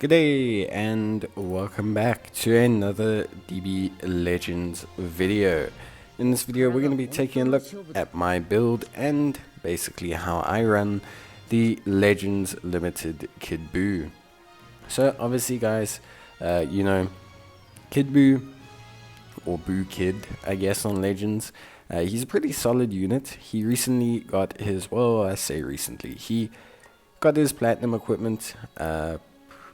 G'day and welcome back to another DB Legends video. In this video we're going to be taking a look at my build and basically how I run the Legends Limited Kid Buu. So obviously guys, Kid Buu, or Buu Kid I guess on Legends, he's a pretty solid unit. He recently got his, he got his platinum equipment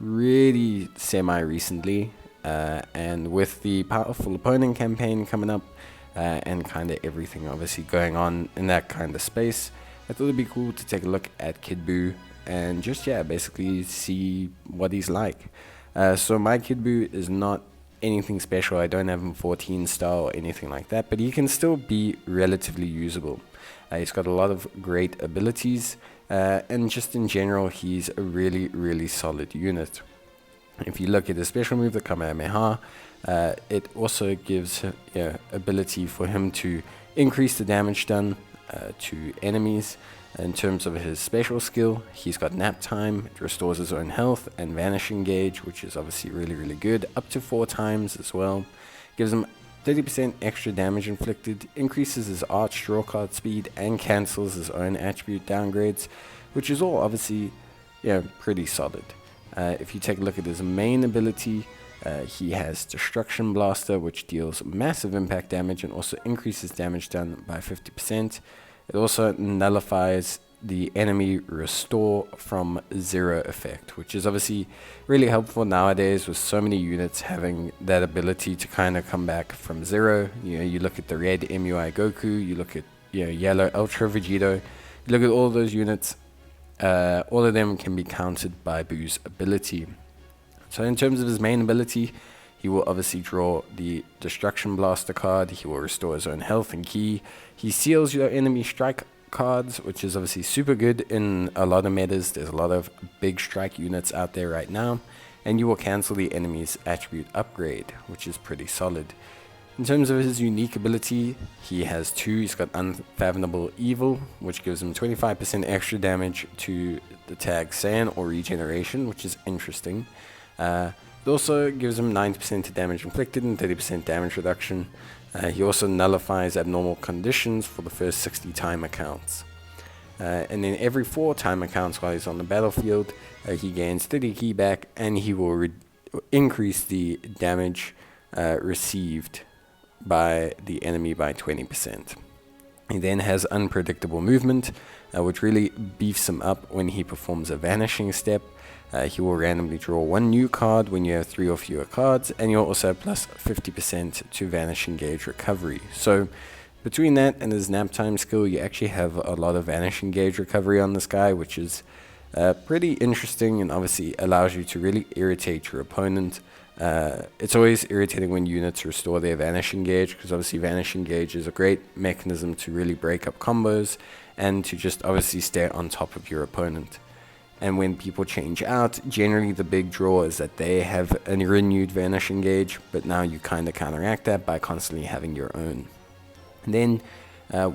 pretty semi-recently, and with the Powerful Opponent campaign coming up, and kind of everything obviously going on in that kind of space, I thought it'd be cool to take a look at Kid Buu and just basically see what he's like. So my Kid Buu is not anything special. I don't have him 14 star or anything like that, but he can still be relatively usable. He's got a lot of great abilities, and just in general he's a really solid unit. If you look at his special move, the Kamehameha, it also gives ability for him to increase the damage done to enemies. In terms of his special skill, he's got Nap Time, it restores his own health, and Vanishing Gauge, which is obviously really good, up to 4 times as well. Gives him 30% extra damage inflicted, increases his arch draw card speed, and cancels his own attribute downgrades, which is all obviously pretty solid. If you take a look at his main ability, he has Destruction Blaster, which deals massive impact damage and also increases damage done by 50%. It also nullifies the enemy restore from 0 effect, which is obviously really helpful nowadays with so many units having that ability to kind of come back from 0. You look at the red MUI Goku, you look at yellow Ultra Vegito, you look at all those units, all of them can be countered by Buu's ability. So in terms of his main ability, he will obviously draw the Destruction Blaster card, he will restore his own health and ki. He seals your enemy strike cards, which is obviously super good in a lot of metas. There's a lot of big strike units out there right now. And you will cancel the enemy's attribute upgrade, which is pretty solid. In terms of his unique ability, he has 2. He's got Unfathomable Evil, which gives him 25% extra damage to the tag Saiyan or Regeneration, which is interesting. It also gives him 90% damage inflicted and 30% damage reduction. He also nullifies abnormal conditions for the first 60 timer counts. And then every 4 timer counts while he's on the battlefield, he gains 30 ki back, and he will increase the damage received by the enemy by 20%. He then has Unpredictable Movement, which really beefs him up when he performs a Vanishing Step. He will randomly draw 1 new card when you have 3 or fewer cards, and you'll also have plus 50% to Vanishing Gauge recovery. So between that and his Nap Time skill, you actually have a lot of Vanishing Gauge recovery on this guy, which is pretty interesting and obviously allows you to really irritate your opponent. It's always irritating when units restore their Vanishing Gauge, because obviously Vanishing Gauge is a great mechanism to really break up combos and to just obviously stay on top of your opponent. And when people change out, generally the big draw is that they have a renewed Vanishing Gauge, but now you kind of counteract that by constantly having your own. And then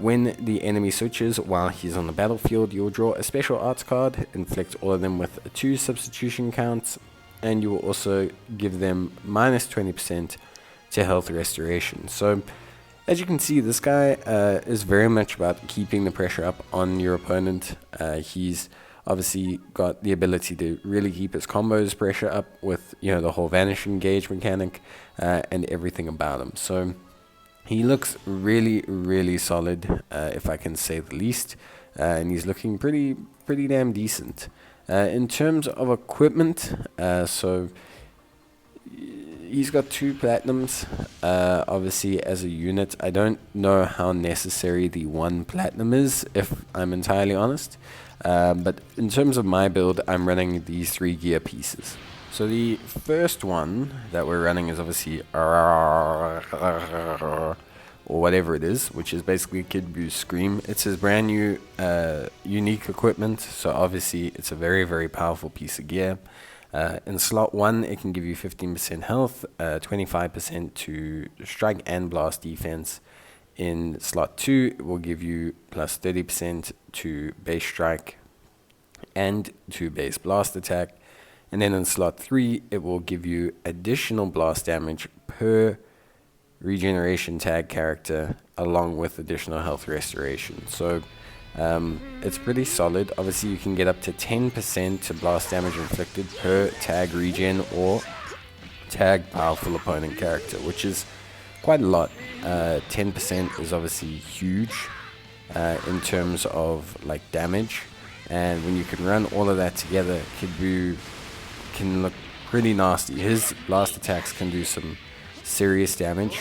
when the enemy switches while he's on the battlefield, you'll draw a special arts card, inflict all of them with 2 substitution counts, and you will also give them minus 20% to health restoration. So as you can see, this guy is very much about keeping the pressure up on your opponent. He's obviously got the ability to really keep his combos pressure up with the whole Vanishing Gauge mechanic and everything about him. So he looks really solid, if I can say the least, and he's looking pretty damn decent. In terms of equipment, so he's got 2 platinums. Obviously as a unit, I don't know how necessary the 1 platinum is, if I'm entirely honest. But in terms of my build, I'm running these 3 gear pieces. So the first one that we're running is obviously or whatever it is, which is basically Kid Buu's Scream. It's his brand new unique equipment, so obviously it's a very powerful piece of gear. In slot 1, it can give you 15% health, 25% to strike and blast defense. In slot 2, it will give you plus 30% to base strike and to base blast attack. And then in slot 3, it will give you additional blast damage per regeneration tag character, along with additional health restoration. So it's pretty solid. Obviously, you can get up to 10% to blast damage inflicted per tag regen or tag powerful opponent character, which is quite a lot. 10% is obviously huge in terms of like damage, and when you can run all of that together, Kid Buu can look pretty nasty. His blast attacks can do some serious damage,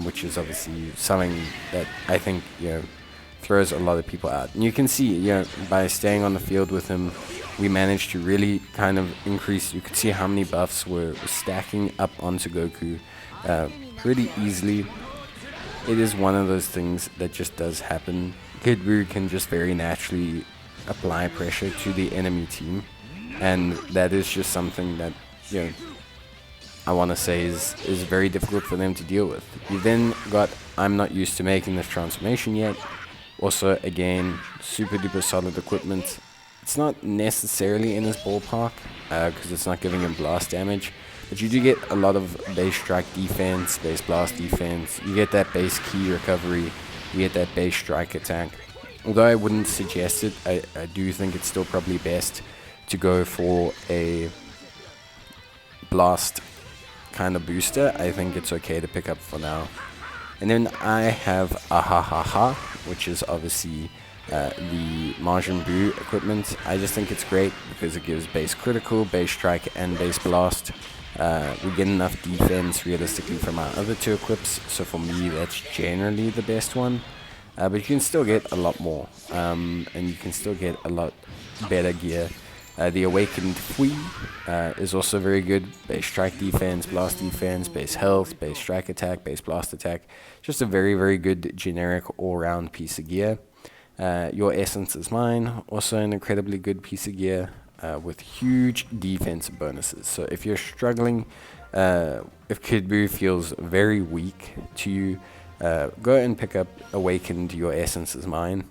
which is obviously something that I think, throws a lot of people out. And you can see, by staying on the field with him, we managed to really kind of increase. You could see how many buffs were stacking up onto Goku pretty easily. It is one of those things that just does happen. Kid Buu can just very naturally apply pressure to the enemy team, and that is just something that, I want to say is very difficult for them to deal with. You then got I'm not used to making this transformation yet. Also, again, super duper solid equipment. It's not necessarily in his ballpark because it's not giving him blast damage, but you do get a lot of base strike defense, base blast defense. You get that base key recovery. You get that base strike attack. Although I wouldn't suggest it, I do think it's still probably best to go for a blast kind of booster. I think it's okay to pick up for now. And then I have Ahahaha, which is obviously the Majin Buu equipment. I just think it's great because it gives base critical, base strike, and base blast. We get enough defense realistically from our other two equips, so for me that's generally the best one. But you can still get a lot more, and you can still get a lot better gear. The Awakened Fui is also very good. Base strike defense, blast defense, base health, base strike attack, base blast attack. Just a very, very good generic all-round piece of gear. Your Essence is Mine, also an incredibly good piece of gear with huge defensive bonuses. So if you're struggling, if Kid Buu feels very weak to you, go and pick up Awakened Your Essence is Mine.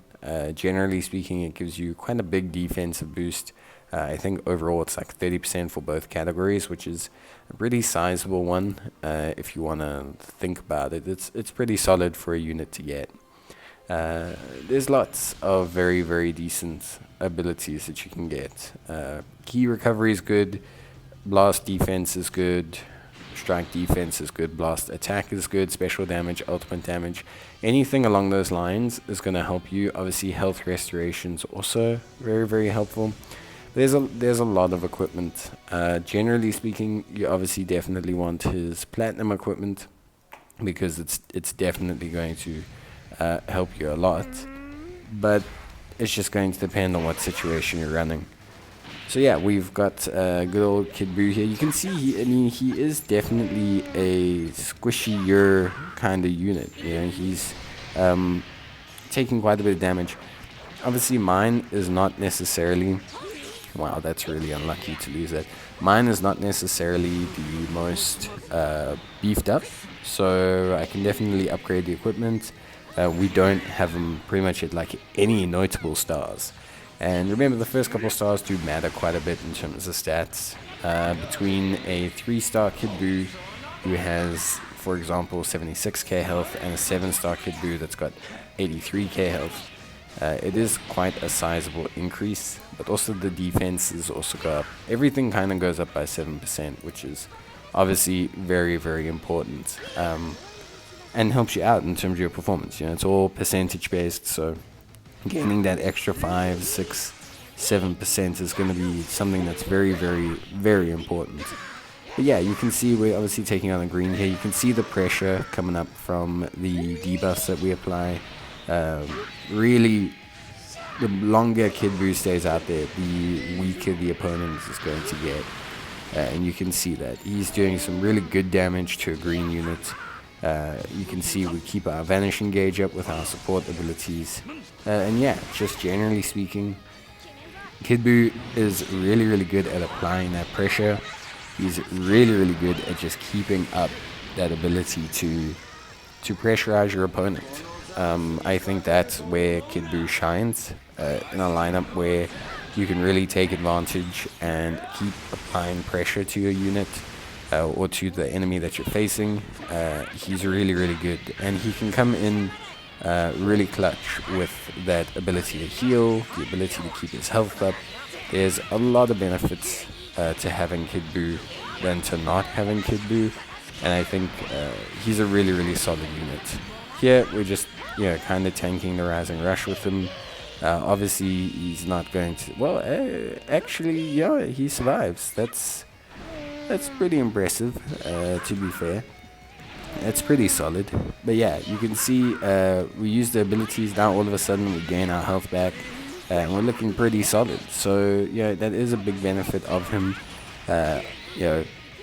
Generally speaking, it gives you quite a big defensive boost. I think overall it's like 30% for both categories, which is a pretty sizable one. If you want to think about it, it's pretty solid for a unit to get. There's lots of very, very decent abilities that you can get. Key recovery is good, blast defense is good, strike defense is good, blast attack is good, special damage, ultimate damage. Anything along those lines is going to help you. Obviously, health restoration is also very, very helpful. There's a lot of equipment. Generally speaking, you obviously definitely want his platinum equipment because it's definitely going to help you a lot. But it's just going to depend on what situation you're running. So yeah, we've got good old Kid Buu here. You can see, he is definitely a squishier kind of unit. He's taking quite a bit of damage. Obviously, mine is not necessarily... Wow, that's really unlucky to lose that. Mine is not necessarily the most beefed up, so I can definitely upgrade the equipment. We don't have them pretty much at like any notable stars. And remember, the first couple of stars do matter quite a bit in terms of stats. Between a 3-star Kid Buu who has, for example, 76k health and a 7-star Kid Buu that's got 83k health, it is quite a sizable increase. But also the defenses also go up. Everything kind of goes up by 7%, which is obviously very, very important. And helps you out in terms of your performance. It's all percentage based, so gaining that extra 5, 6, 7% is going to be something that's very, very, very important. But yeah, you can see we're obviously taking on the green here. You can see the pressure coming up from the debuffs that we apply. Really, the longer Kid Buu stays out there, the weaker the opponent is going to get. And you can see that. He's doing some really good damage to a green unit. You can see we keep our Vanishing Gauge up with our support abilities. And yeah, just generally speaking, Kid Buu is really, really good at applying that pressure. He's really, really good at just keeping up that ability to pressurize your opponent. I think that's where Kid Buu shines in a lineup where you can really take advantage and keep applying pressure to your unit or to the enemy that you're facing. He's really, really good, and he can come in really clutch with that ability to heal, the ability to keep his health up. There's a lot of benefits to having Kid Buu than to not having Kid Buu, and I think he's a really, really solid unit. Here, we're just, kind of tanking the Rising Rush with him. Obviously, he's not going to... Well, actually, yeah, he survives. That's pretty impressive, to be fair. It's pretty solid. But yeah, you can see we use the abilities. Now all of a sudden we gain our health back. And we're looking pretty solid. So, that is a big benefit of him.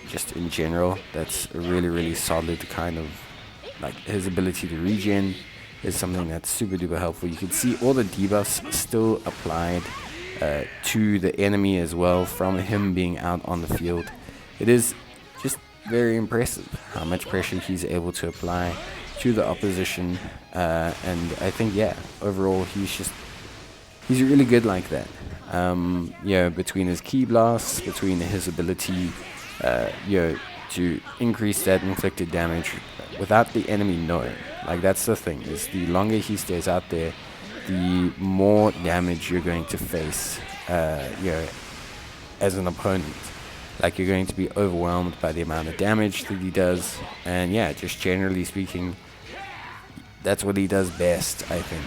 Just in general, that's a really, really solid kind of... Like, his ability to regen is something that's super duper helpful. You can see all the debuffs still applied to the enemy as well from him being out on the field. It is just very impressive how much pressure he's able to apply to the opposition, and I think overall he's really good like that. Between his key blasts, between his ability to increase that inflicted damage without the enemy knowing. Like, that's the thing, is the longer he stays out there, the more damage you're going to face as an opponent. Like, you're going to be overwhelmed by the amount of damage that he does. And just generally speaking, that's what he does best, I think,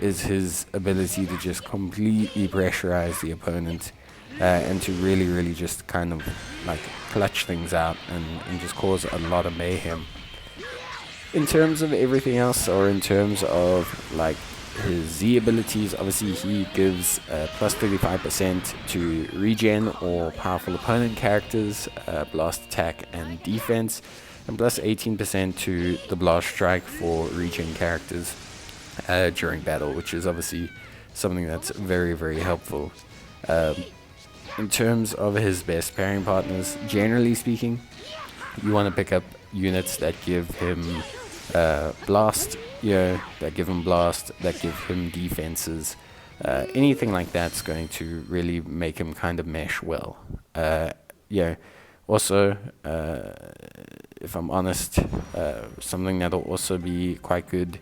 is his ability to just completely pressurize the opponent and to really, really just kind of like clutch things out and just cause a lot of mayhem. In terms of everything else, or in terms of like his Z abilities, obviously he gives plus 35% to regen or powerful opponent characters, blast attack and defense, and plus 18% to the blast strike for regen characters during battle, which is obviously something that's very, very helpful. In terms of his best pairing partners, generally speaking, you want to pick up units that give him blast, that give him blast, that give him defenses. Anything like that's going to really make him kind of mesh well. Also, if I'm honest, something that'll also be quite good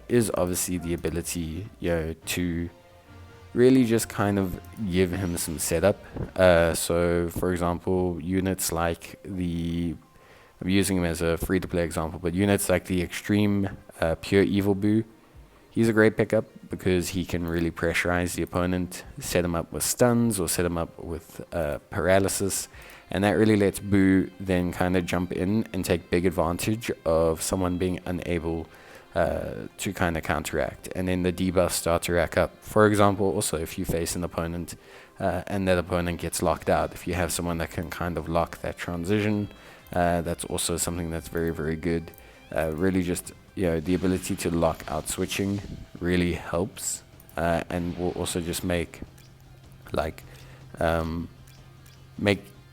is obviously the ability, to really just kind of give him some setup. So, for example, units like I'm using him as a free-to-play example, but units like the Extreme Pure Evil Buu, he's a great pickup because he can really pressurize the opponent, set him up with stuns or set him up with paralysis, and that really lets Buu then kind of jump in and take big advantage of someone being unable to kind of counteract, and then the debuffs start to rack up. For example, also if you face an opponent and that opponent gets locked out, if you have someone that can kind of lock that transition, that's also something that's very, very good. Really just, the ability to lock out switching really helps, and will also just make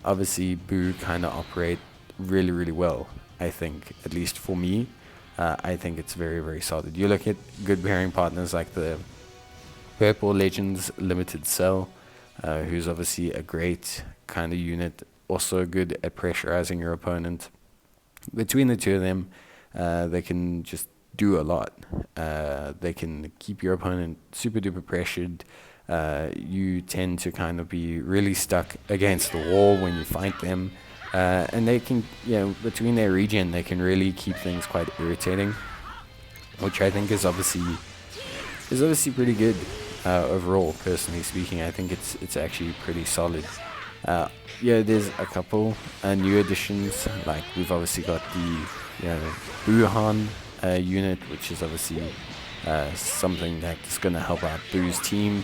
obviously Buu kind of operate really, really well. I think, at least for me, I think it's very, very solid. You look at good pairing partners like the Purple Legends Limited Cell, who's obviously a great kind of unit, also good at pressurizing your opponent. Between the two of them, they can just do a lot. They can keep your opponent super duper pressured. You tend to kind of be really stuck against the wall when you fight them. And they can, between their regen, they can really keep things quite irritating, which I think is obviously pretty good overall. Personally speaking, I think it's actually pretty solid. There's a couple new additions. Like, we've obviously got the Buuhan unit, which is obviously something that's going to help out Buu's team.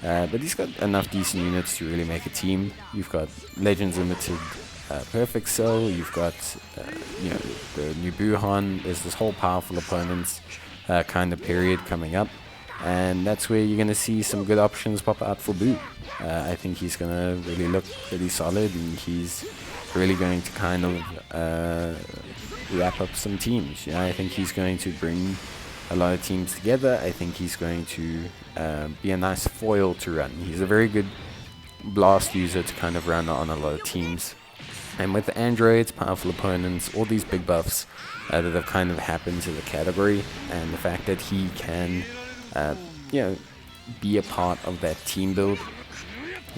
But he's got enough decent units to really make a team. You've got Legends Limited Perfect Cell, you've got the new Buuhan. There's this whole powerful opponents kind of period coming up, and that's where you're going to see some good options pop out for Buu. I think he's going to really look pretty solid, and he's really going to kind of wrap up some teams. I think he's going to bring a lot of teams together, I think he's going to be a nice foil to run. He's a very good blast user to kind of run on a lot of teams. And with androids, powerful opponents, all these big buffs that have kind of happened to the category, and the fact that he can, be a part of that team build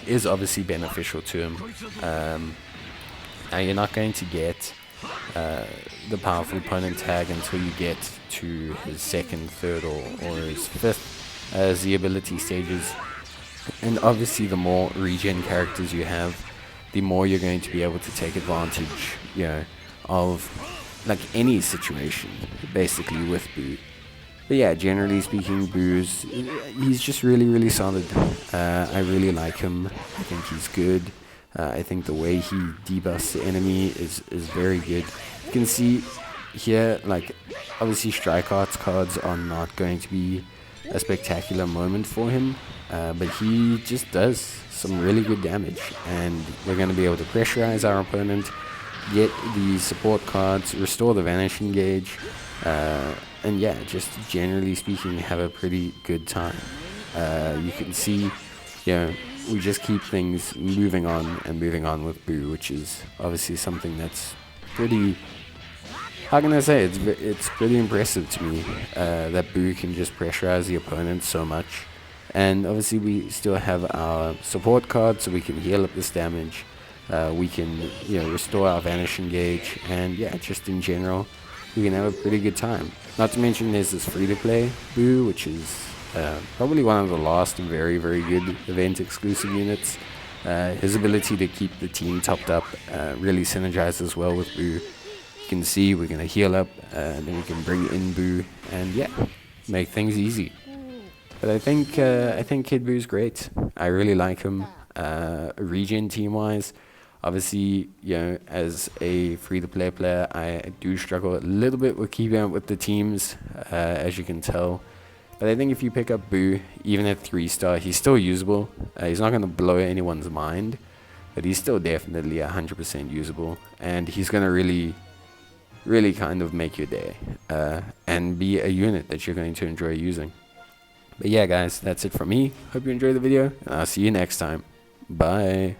is obviously beneficial to him. Now you're not going to get the powerful opponent tag until you get to his second, third, or his fifth Z ability stages. And obviously the more regen characters you have, the more you're going to be able to take advantage, of like any situation, basically, with Boo. But yeah, generally speaking, he's just really, really solid. I really like him. I think he's good. I think the way he debuffs the enemy is very good. You can see here, like, obviously strike arts cards are not going to be a spectacular moment for him, but he just does some really good damage, and we're going to be able to pressurize our opponent, get the support cards, restore the vanishing gauge, and yeah, just generally speaking, have a pretty good time. You can see, we just keep things moving on with Boo, which is obviously something that's pretty, how can I say, it's pretty impressive to me, that Boo can just pressurize the opponent so much. And obviously we still have our support card, so we can heal up this damage. We can, restore our vanishing gauge, and yeah, just in general, we can have a pretty good time. Not to mention there's this free-to-play Boo, which is probably one of the last very, very good event exclusive units. His ability to keep the team topped up really synergizes well with Boo. You can see we're going to heal up, then we can bring in Boo, and yeah, make things easy. But I think Kid Boo's great. I really like him. Regen team-wise, obviously, as a free-to-play player, I do struggle a little bit with keeping up with the teams, as you can tell. But I think if you pick up Boo, even at 3-star, he's still usable. He's not going to blow anyone's mind, but he's still definitely 100% usable. And he's going to really, really kind of make your day, and be a unit that you're going to enjoy using. But yeah, guys, that's it from me. Hope you enjoyed the video, and I'll see you next time. Bye.